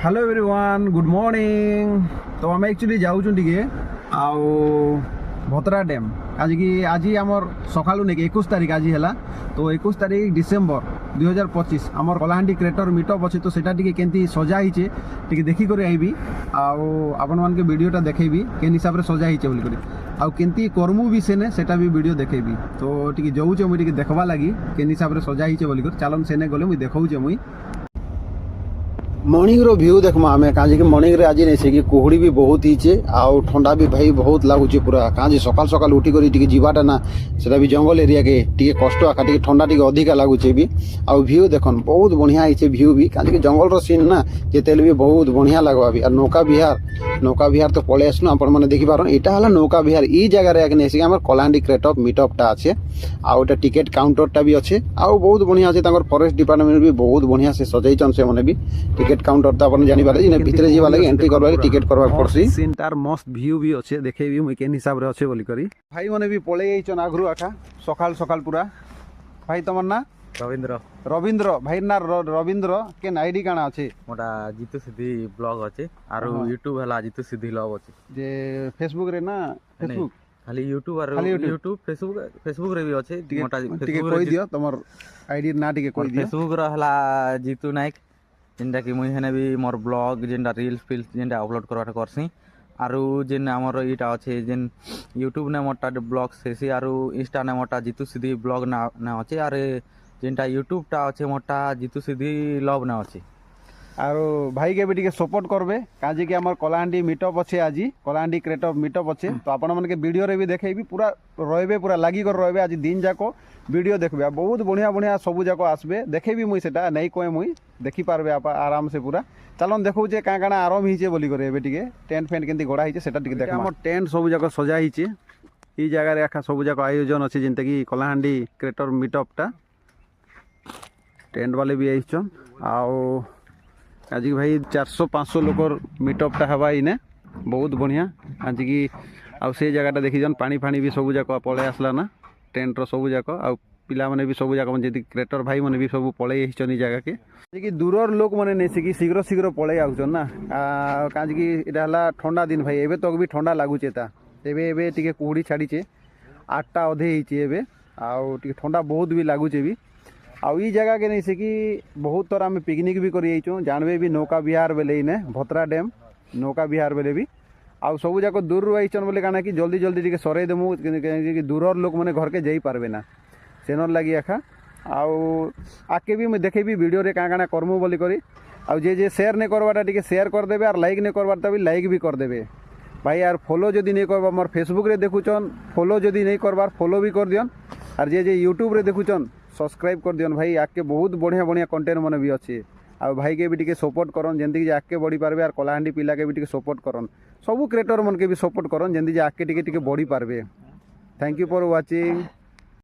Hello everyone good morning. तो आम actually जाऊँ टे आउ भतरा डैम आज की आज आमर सका नहीं 21 तारीख आज है। तो 21 तारीख डिसेम्बर 2025 आमर कलाहांडी क्रिएटर मीटअप अच्छे। तो सेटा केमती सजा होचे टी देखिक आईबी आपण मान के वीडियोटा देखेबी केन हिसाब से सजा होचे बोलिक आउ केमती करमु भी सेने सेटा भी वीडियो देखेबी। तो टी जाऊे मुझे देखवा लगी केन हिसाब से सजा होचे बोलिक चलन सेने गले मुझे देखाऊे मुई मॉर्निंग रो व्यू देखमा आमे काजे कि मॉर्निंग रे आज नहीं से कि कुहुड़ी भी बहुत हीचे आउ ठंडा भी भाई बहुत लागुचे पूरा काजे सकाल सकाल उठी करी टिके जीवाटा ना सेटा भी जंगल एरिया के टिके कष्ट आका टिके ठंडा टिके अधिका लागुचे भी आउ व्यू देखन बहुत बढ़िया हिचे व्यू भी काजे कि जंगल रो सीन ना जेतेल भी बहुत बढ़िया लागवा भी। और नौका विहार तो पळे आसनु आपण माने देखि पारन एटा हला नौका विहार ई जगह रे आके नेसी हमर कलाहांडी क्रिएटर मीटअप टा আছে आउ एटा टिकट काउंटर टा भी আছে आउ बहुत बढ़िया আছে तांकर फॉरेस्ट डिपार्टमेंट भी बहुत बढ़िया से सजाइछन से माने भी टिकट काउंटर तो अपन जानि पारे जे भीतर जीवा लागि एंट्री करबा टिकट करबा पड़सी सीन तार मस्त व्यू भी अच्छे देखेबी मुई केन हिसाब रे अच्छे बोली करी भाई माने भी पळे आइछन आगरु आखा सकाल सकाल पूरा। भाई तमर ना रविंद्र रविंद्र भाई ना रविंद्र के आईडी काना अछि मोटा जीतू सिद्धि ब्लॉग अछि आरो यूट्यूब हला जीतू सिद्धि ब्लॉग अछि जे फेसबुक रे ना फेसबुक खाली यूट्यूब आरो यूट्यूब फेसबुक रे भी अछि मोटा टिके कोइ दियो तमर आईडी ना टिके कोइ दियो फेसबुक रे हला जीतू नायक जेनटा कि मुई हेने भी मोर ब्लॉग जेनटा रील्स फिल्स जेनटा अपलोड करवाटा करसी आरो जेन हमर इटा अछि जेन यूट्यूब ने मोटा ब्लॉग सेसी आरो इंस्टा ने मोटा जीतू सिद्धि ब्लॉग ना अछि आरे जेनटा यूट्यूब टा अच्छे मोटा जीतू सिद्धि लव ना अच्छे आरो भाई के भी टिके सपोर्ट करबे काजे कि हमर कलाहांडी मीटअप अच्छे आज कलाहांडी क्रिएटर मीटअप अच्छे। तो आपण मन के वीडियो रे भी देखेबी पूरा रहबे पूरा लागी कर रहबे आज दिन जाको वीडियो देखबे बहुत बढ़िया बढ़िया सब जाको आसबे देखेबी मुई सेटा नहीं कोए मुई देखि पारबे आप आराम से पूरा चलन देखौ जे का काना आराम हिचे बोली करे एबे टिके टेंट फेंट केंती गोडा हिचे सेटा टिके देख हमर टेंट सब जाको सजा हिचे ई जगह रे आखा सब जाको आयोजन अच्छे जेंते कि कलाहांडी क्रिएटर मीटअप टा टेंट वाले भी आइछन आउ आज की भाई 400-500 लोकर मीटअप टा हवा इने बहुत बढ़िया आज की आउ से जगह देखी जन पानी फानी भी सब जाक पळे आसला ना टेंट रो सब जाक आउ पिला माने भी सब जाक मन जेति क्रिएटर भाई माने भी सब पळे आइछन ई जगह के कि दूरर लोक माने नेसे कि शीघ्र पळे आउछन ना काज की एटा हला ठंडा दिन भाई एबे तक भी ठंडा लागुचे ता एबे टिके कुहुडी छाडीचे 8टा अधे हिचे एबे आउ टिके ठंडा बहुत भी लागुचे भी आउ ई जगह के नहीं से कि बहुत तरह आम पिकनिक भी कर जानवे भी नौका विहार बेले इने भतरा डैम नौका विहार बेले भी आउ सब जाक दूर आइछन बोले काना कि जल्दी जल्दी टिके सरे देमु कि दूरर लोक मैंने घर के जाई पारबे ना सेनर लगी आखा आउ आके भी मैं देखेबी वीडियो रे का काना करमु बोली करी आउ जे शेयर नहीं करवाटा टिके शेयर कर देबे और लाइक नहीं करवाटा भी लाइक भी कर देबे भाई यार फॉलो जदी नहीं करबा मोर फेसबुक रे देखुचन फॉलो जदी नहीं करबार फॉलो भी कर दियन और जे यूट्यूब रे देखुचन सब्सक्राइब कर दियन भाई आके बहुत बढ़िया बढ़िया कंटेंट मन भी अच्छे आ भाई के भी टिके सपोर्ट करन जेंति आके बढ़ी पारबे और कलाहांडी पिला के भी टिके सपोर्ट करन सब क्रिएटर मन के भी सपोर्ट करन जेंति आके टिके बढ़ी पारबे। Thank you for watching.